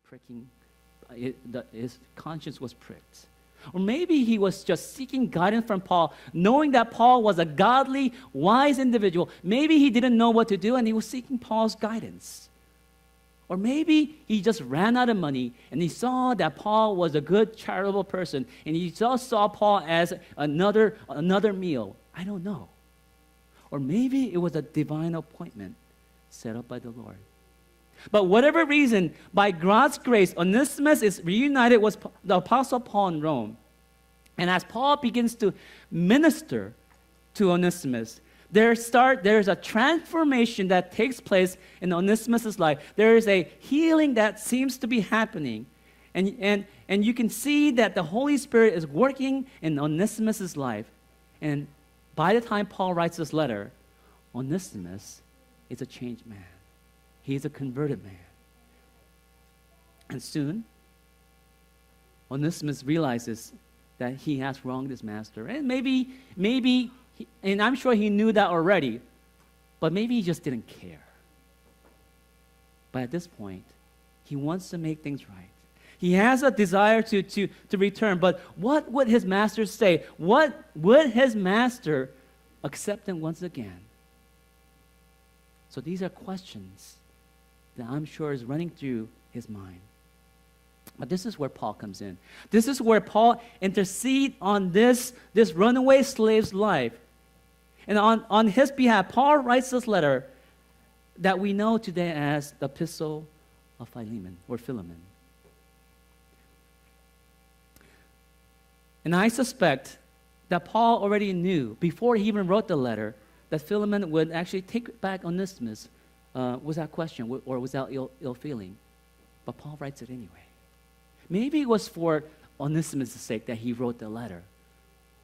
pricking, his conscience was pricked. Or maybe he was just seeking guidance from Paul, knowing that Paul was a godly, wise individual. Maybe he didn't know what to do and he was seeking Paul's guidance. Or maybe he just ran out of money and he saw that Paul was a good, charitable person and he just saw Paul as another meal. I don't know. Or maybe it was a divine appointment set up by the Lord. But whatever reason, by God's grace, Onesimus is reunited with the Apostle Paul in Rome. And as Paul begins to minister to Onesimus, there's a transformation that takes place in Onesimus' life. There is a healing that seems to be happening. And you can see that the Holy Spirit is working in Onesimus' life. And by the time Paul writes this letter, Onesimus is a changed man. He's a converted man. And soon, Onesimus realizes that he has wronged his master. And maybe, and I'm sure he knew that already, but maybe he just didn't care. But at this point, he wants to make things right. He has a desire to return, but what would his master say? What would his master accept him once again? So these are questions that I'm sure is running through his mind. But this is where Paul comes in. This is where Paul intercedes on this runaway slave's life. And on his behalf, Paul writes this letter that we know today as the Epistle of Philemon or Philemon. And I suspect that Paul already knew before he even wrote the letter that Philemon would actually take back Onesimus without question or without ill feeling. But Paul writes it anyway. Maybe it was for Onesimus' sake that he wrote the letter.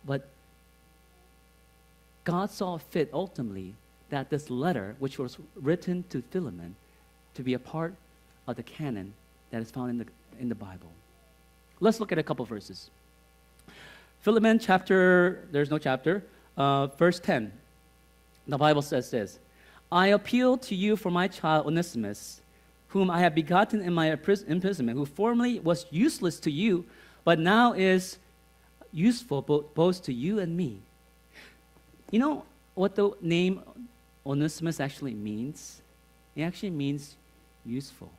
But God saw fit ultimately that this letter, which was written to Philemon, to be a part of the canon that is found in the Bible. Let's look at a couple verses. Philemon verse 10. The Bible says this: I appeal to you for my child Onesimus, whom I have begotten in my imprisonment, who formerly was useless to you, but now is useful both to you and me. You know what the name Onesimus actually means? It actually means useful.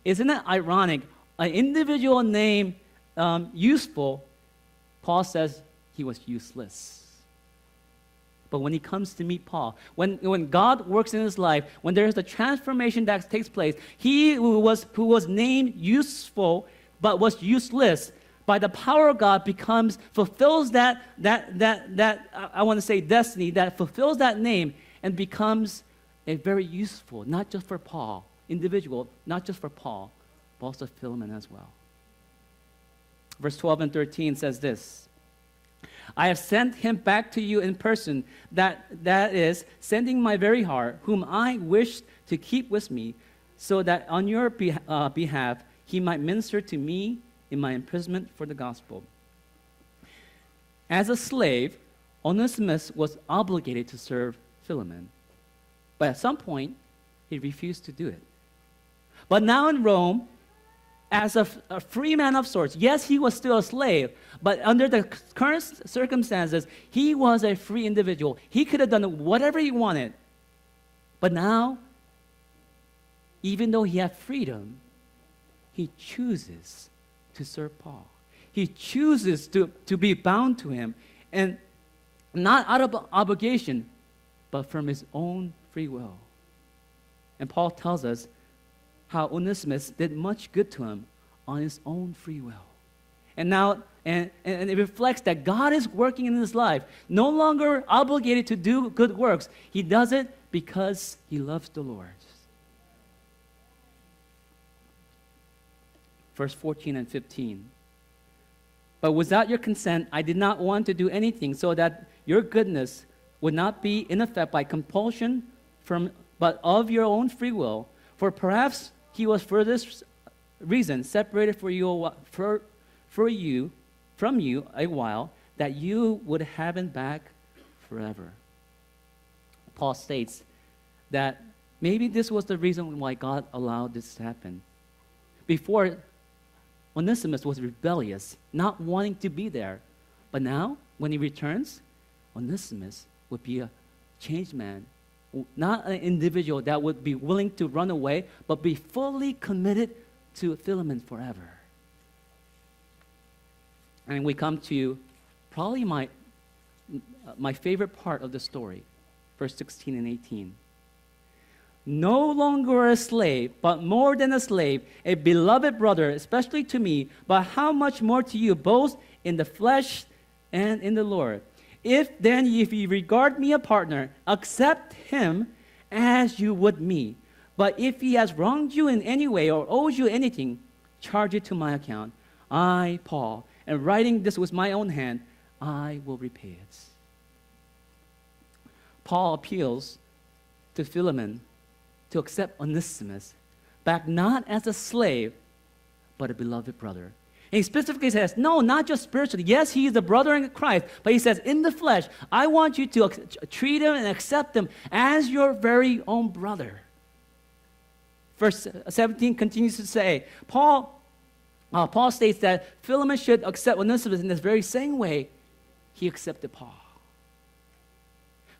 Isn't it ironic? An individual named useful, Paul says he was useless. But when he comes to meet Paul, when God works in his life, when there is a transformation that takes place, he who was named useful but was useless, by the power of God fulfills that I want to say destiny, that fulfills that name and becomes a very useful, not just for Paul, individual, not just for Paul, but also Philemon as well. Verse 12 and 13 says this: I have sent him back to you in person, that is, sending my very heart, whom I wished to keep with me, so that on your behalf he might minister to me in my imprisonment for the gospel. As a slave, Onesimus was obligated to serve Philemon. But at some point, he refused to do it. But now in Rome, as a free man of sorts, yes, he was still a slave, but under the current circumstances, he was a free individual. He could have done whatever he wanted. But now, even though he had freedom, he chooses to serve Paul. He chooses to be bound to him, and not out of obligation, but from his own free will. And Paul tells us how Onesimus did much good to him on his own free will. And now, and it reflects that God is working in his life, no longer obligated to do good works. He does it because he loves the Lord. Verse 14 and 15. But without your consent, I did not want to do anything so that your goodness would not be in effect by compulsion, but of your own free will. For perhaps he was for this reason separated from you a while, that you would have him back forever. Paul states that maybe this was the reason why God allowed this to happen. Before, Onesimus was rebellious, not wanting to be there. But now, when he returns, Onesimus would be a changed man, not an individual that would be willing to run away, but be fully committed to Philemon forever. And we come to probably my favorite part of the story, verse 16 and 18. No longer a slave, but more than a slave, a beloved brother, especially to me, but how much more to you, both in the flesh and in the Lord. If you regard me a partner, accept him as you would me. But if he has wronged you in any way or owes you anything, charge it to my account. I, Paul, am writing this with my own hand, I will repay it. Paul appeals to Philemon to accept Onesimus back not as a slave, but a beloved brother. And he specifically says, no, not just spiritually. Yes, he is a brother in Christ, but he says, in the flesh, I want you to treat him and accept him as your very own brother. Verse 17 continues to say, Paul states that Philemon should accept Onesimus in this very same way he accepted Paul.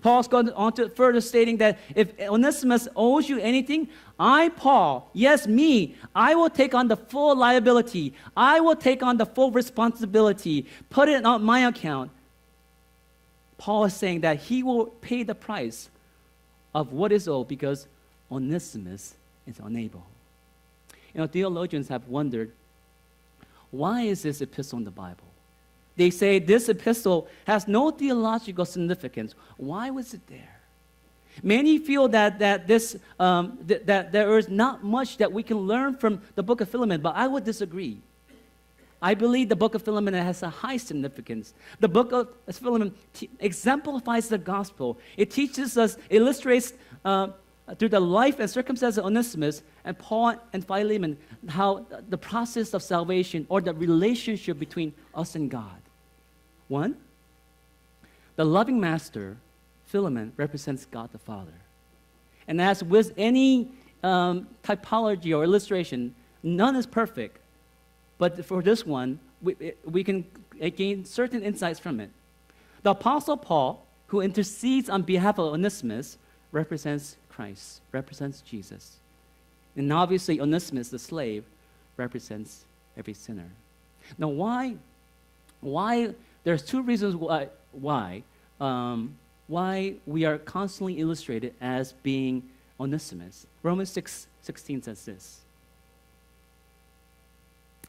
Paul's gone on to further stating that if Onesimus owes you anything, I, Paul, yes, me, I will take on the full liability. I will take on the full responsibility. Put it on my account. Paul is saying that he will pay the price of what is owed because Onesimus is unable. You know, theologians have wondered, why is this epistle in the Bible? They say this epistle has no theological significance. Why was it there? Many feel that there is not much that we can learn from the book of Philemon, but I would disagree. I believe the book of Philemon has a high significance. The book of Philemon exemplifies the gospel. It teaches us, illustrates through the life and circumstances of Onesimus and Paul and Philemon how the process of salvation or the relationship between us and God. One, the loving master, Philemon, represents God the Father. And as with any typology or illustration, none is perfect. But for this one, we can gain certain insights from it. The Apostle Paul, who intercedes on behalf of Onesimus, represents Christ, represents Jesus. And obviously, Onesimus, the slave, represents every sinner. Now, why? There's two reasons why we are constantly illustrated as being Onesimus. Romans 6:16 says this.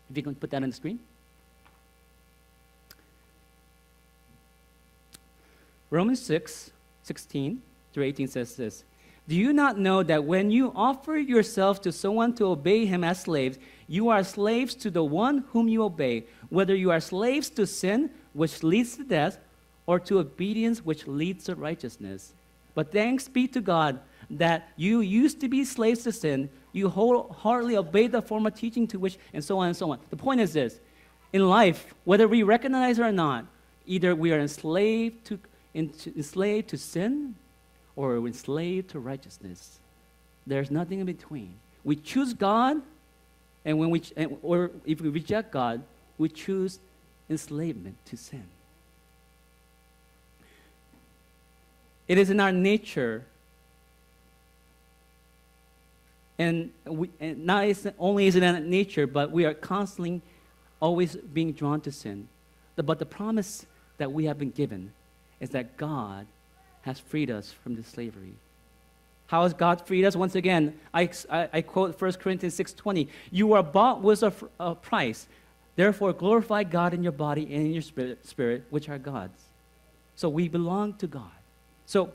If you can put that on the screen. Romans 6:16 through 18 says this. Do you not know that when you offer yourself to someone to obey him as slaves, you are slaves to the one whom you obey, whether you are slaves to sin, which leads to death, or to obedience, which leads to righteousness? But thanks be to God that you used to be slaves to sin, you wholeheartedly obeyed the former teaching to which, and so on and so on. The point is this. In life, whether we recognize it or not, either we are enslaved to sin, or enslaved to righteousness. There's nothing in between. We choose God, or if we reject God, we choose enslavement to sin. It is in our nature, and not only is it in our nature, but we are constantly always being drawn to sin. But the promise that we have been given is that God has freed us from this slavery. How has God freed us? Once again, I quote 1 Corinthians 6:20. You are bought with a price. Therefore, glorify God in your body and in your spirit, which are God's. So we belong to God. So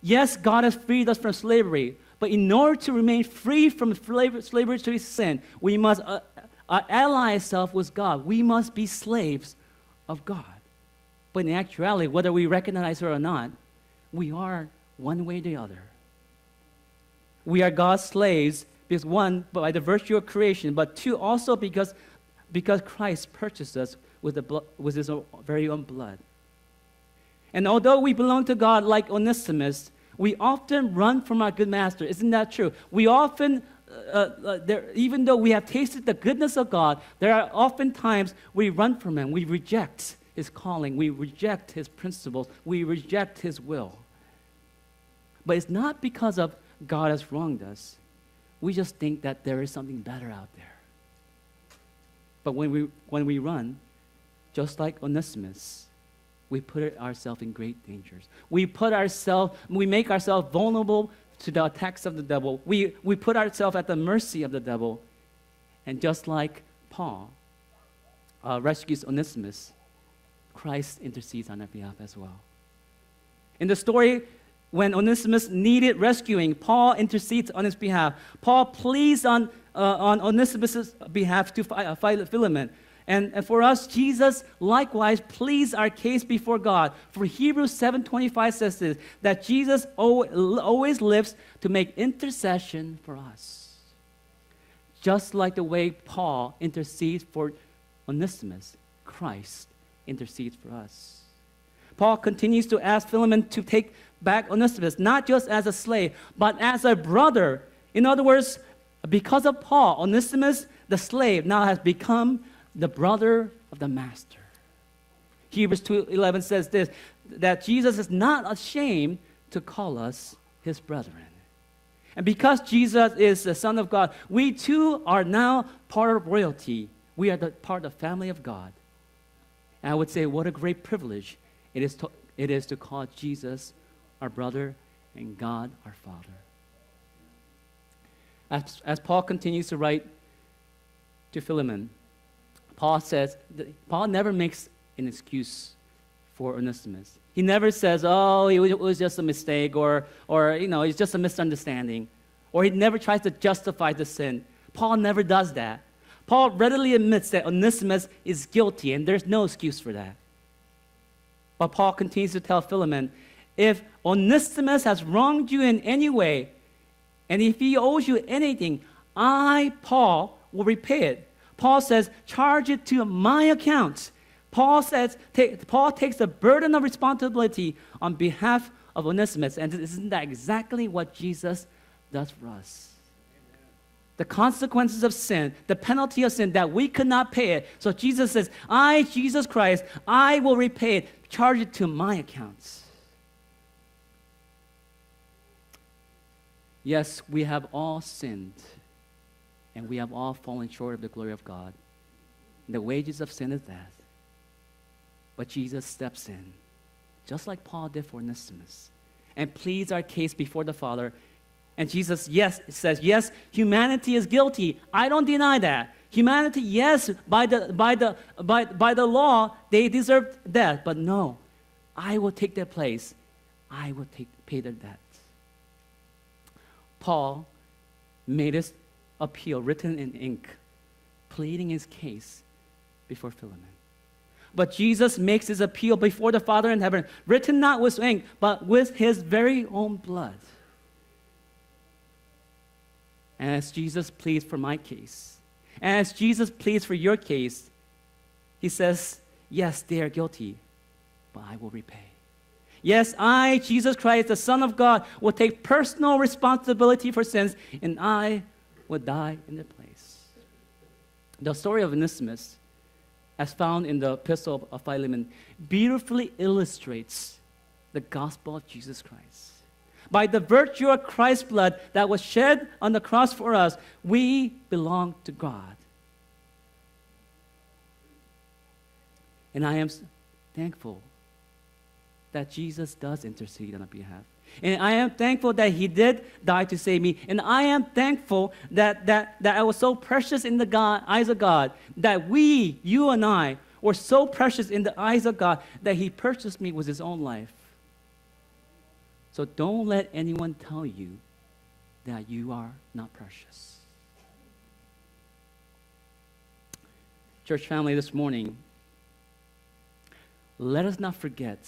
yes, God has freed us from slavery, but in order to remain free from slavery to sin, we must ally ourselves with God. We must be slaves of God. But in actuality, whether we recognize it or not, we are one way or the other. We are God's slaves because one, by the virtue of creation, but two, also because Christ purchased us with his very own blood. And although we belong to God like Onesimus, we often run from our good master. Isn't that true? We often even though we have tasted the goodness of God, there are often times we run from Him. We reject His calling. We reject His principles. We reject His will. But it's not because of God has wronged us. We just think that there is something better out there. But when we run, just like Onesimus, we put ourselves in great dangers. We make ourselves vulnerable to the attacks of the devil. We put ourselves at the mercy of the devil. And just like Paul rescues Onesimus, Christ intercedes on our behalf as well. In the story, when Onesimus needed rescuing, Paul intercedes on his behalf. Paul pleads on Onesimus' behalf to Philemon. And for us, Jesus likewise pleads our case before God. For Hebrews 7:25 says this, that Jesus always lives to make intercession for us. Just like the way Paul intercedes for Onesimus, Christ intercedes for us. Paul continues to ask Philemon to take back Onesimus, not just as a slave, but as a brother. In other words, because of Paul, Onesimus, the slave, now has become the brother of the master. Hebrews 2:11 says this, that Jesus is not ashamed to call us his brethren. And because Jesus is the Son of God, we too are now part of royalty. We are part of the family of God. And I would say what a great privilege it is to call Jesus our brother and God our Father. As Paul continues to write to Philemon, Paul never makes an excuse for Onesimus. He never says, oh, it was just a mistake, or it's just a misunderstanding. Or he never tries to justify the sin. Paul never does that. Paul readily admits that Onesimus is guilty, and there's no excuse for that. But Paul continues to tell Philemon, if Onesimus has wronged you in any way, and if he owes you anything, I, Paul, will repay it. Paul says, charge it to my account. Paul takes the burden of responsibility on behalf of Onesimus. And isn't that exactly what Jesus does for us? Amen. The consequences of sin, the penalty of sin, that we could not pay it. So Jesus says, I, Jesus Christ, I will repay it. Charge it to my accounts. Yes, we have all sinned. And we have all fallen short of the glory of God. The wages of sin is death. But Jesus steps in, just like Paul did for Onesimus, and pleads our case before the Father. And Jesus, says, yes, humanity is guilty. I don't deny that. Humanity, yes, by the law, they deserve death. But no, I will take their place. I will pay their debt. Paul made his appeal written in ink, pleading his case before Philemon. But Jesus makes his appeal before the Father in heaven, written not with ink, but with his very own blood. And as Jesus pleads for my case, and as Jesus pleads for your case, he says, yes, they are guilty, but I will repay. Yes, I, Jesus Christ, the Son of God, will take personal responsibility for sins, and I would die in their place. The story of Onesimus, as found in the epistle of Philemon, beautifully illustrates the gospel of Jesus Christ. By the virtue of Christ's blood that was shed on the cross for us, we belong to God. And I am thankful that Jesus does intercede on our behalf. And I am thankful that he did die to save me. And I am thankful that I was so precious in the eyes of God, that you and I, were so precious in the eyes of God that he purchased me with his own life. So don't let anyone tell you that you are not precious. Church family, this morning, let us not forget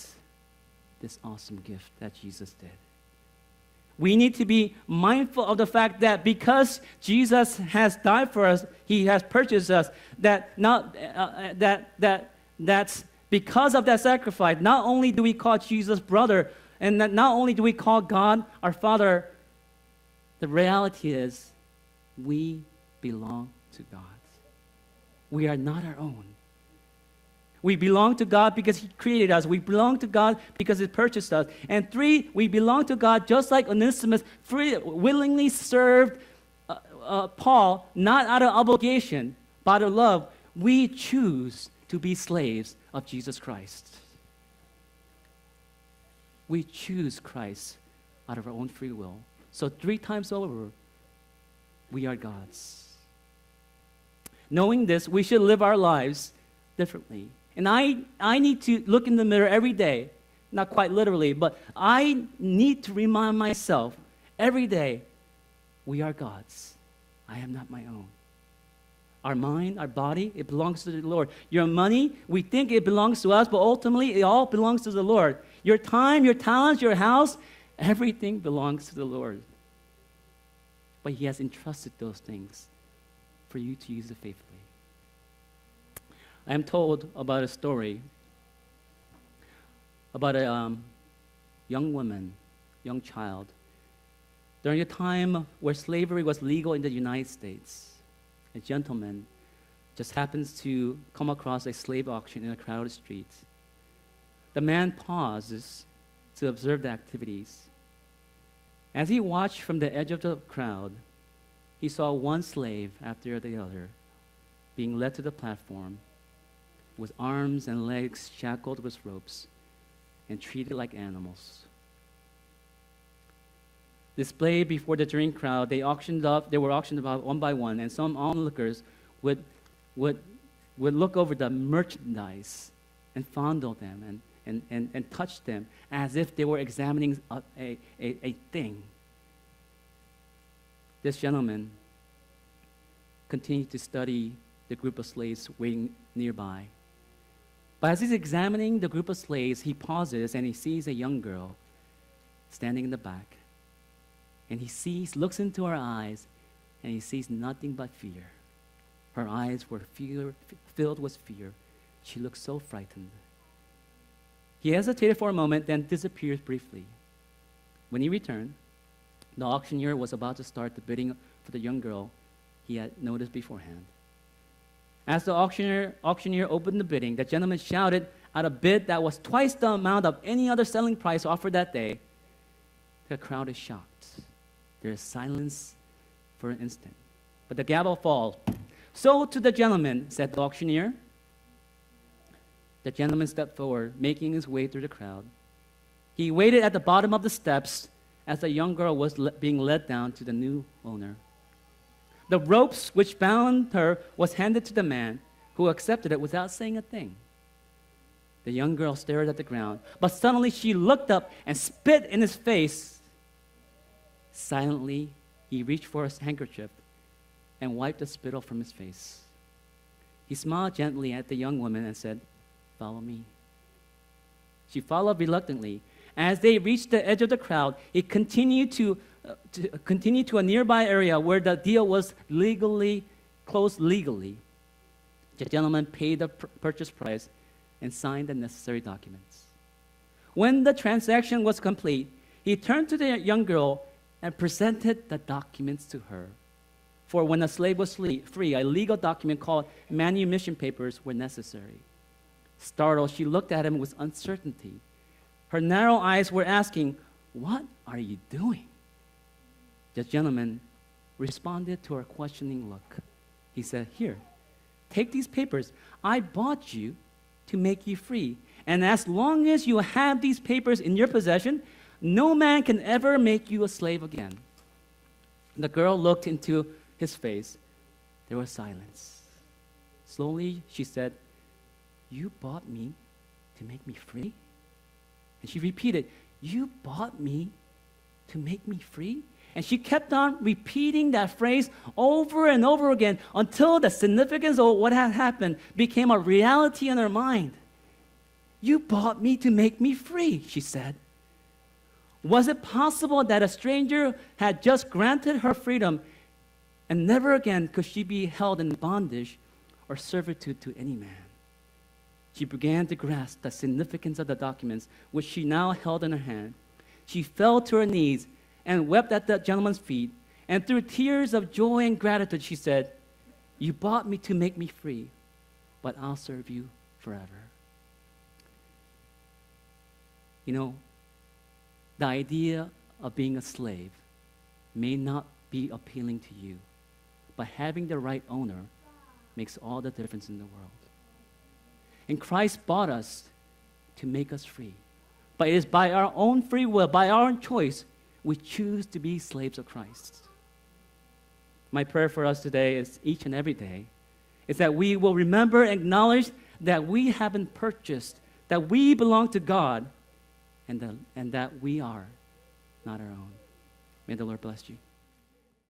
this awesome gift that Jesus did. We need to be mindful of the fact that because Jesus has died for us, he has purchased us, that's because of that sacrifice, not only do we call Jesus brother, and not only do we call God our Father, the reality is We belong to God. We are not our own. We belong to God because He created us. We belong to God because He purchased us. And 3, we belong to God just like Onesimus willingly served Paul, not out of obligation, but out of love. We choose to be slaves of Jesus Christ. We choose Christ out of our own free will. So 3 times over, we are God's. Knowing this, we should live our lives differently. And I need to look in the mirror every day, not quite literally, but I need to remind myself every day, we are God's. I am not my own. Our mind, our body, it belongs to the Lord. Your money, we think it belongs to us, but ultimately it all belongs to the Lord. Your time, your talents, your house, everything belongs to the Lord. But He has entrusted those things for you to use it faithfully. I am told about a story about a young woman, young child, during a time where slavery was legal in the United States. A gentleman just happens to come across a slave auction in a crowded street. The man pauses to observe the activities. As he watched from the edge of the crowd, he saw one slave after the other being led to the platform with arms and legs shackled with ropes and treated like animals. Displayed before the jeering crowd, they were auctioned off one by one, and some onlookers would look over the merchandise and fondle them and touch them as if they were examining a thing. This gentleman continued to study the group of slaves waiting nearby. But as he's examining the group of slaves, he pauses and he sees a young girl standing in the back. And he looks into her eyes, and he sees nothing but fear. Her eyes were filled with fear. She looked so frightened. He hesitated for a moment, then disappeared briefly. When he returned, the auctioneer was about to start the bidding for the young girl he had noticed beforehand. As the auctioneer opened the bidding, the gentleman shouted out a bid that was twice the amount of any other selling price offered that day. The crowd is shocked. There is silence for an instant. But the gavel falls. "So to the gentleman," said the auctioneer. The gentleman stepped forward, making his way through the crowd. He waited at the bottom of the steps as the young girl was being led down to the new owner. The ropes which bound her was handed to the man, who accepted it without saying a thing. The young girl stared at the ground, but suddenly she looked up and spit in his face. Silently, he reached for his handkerchief and wiped the spittle from his face. He smiled gently at the young woman and said, "Follow me." She followed reluctantly. As they reached the edge of the crowd, he continued to a nearby area where the deal was closed legally. The gentleman paid the purchase price and signed the necessary documents. When the transaction was complete, he turned to the young girl and presented the documents to her. For when a slave was free, a legal document called manumission papers were necessary. Startled, she looked at him with uncertainty. Her narrow eyes were asking, "What are you doing?" The gentleman responded to her questioning look. He said, "Here, take these papers. I bought you to make you free. And as long as you have these papers in your possession, no man can ever make you a slave again." The girl looked into his face. There was silence. Slowly, she said, "You bought me to make me free?" And she repeated, "You bought me to make me free?" And she kept on repeating that phrase over and over again until the significance of what had happened became a reality in her mind. "You bought me to make me free," she said. Was it possible that a stranger had just granted her freedom and never again could she be held in bondage or servitude to any man? She began to grasp the significance of the documents which she now held in her hand. She fell to her knees and wept at the gentleman's feet, And through tears of joy and gratitude, she said, "You bought me to make me free, but I'll serve you forever." You know, the idea of being a slave may not be appealing to you, but having the right owner makes all the difference in the world. And Christ bought us to make us free. But it is by our own free will, by our own choice, we choose to be slaves of Christ. My prayer for us today is each and every day is that we will remember and acknowledge that we have been purchased, that we belong to God, and that we are not our own. May the Lord bless you.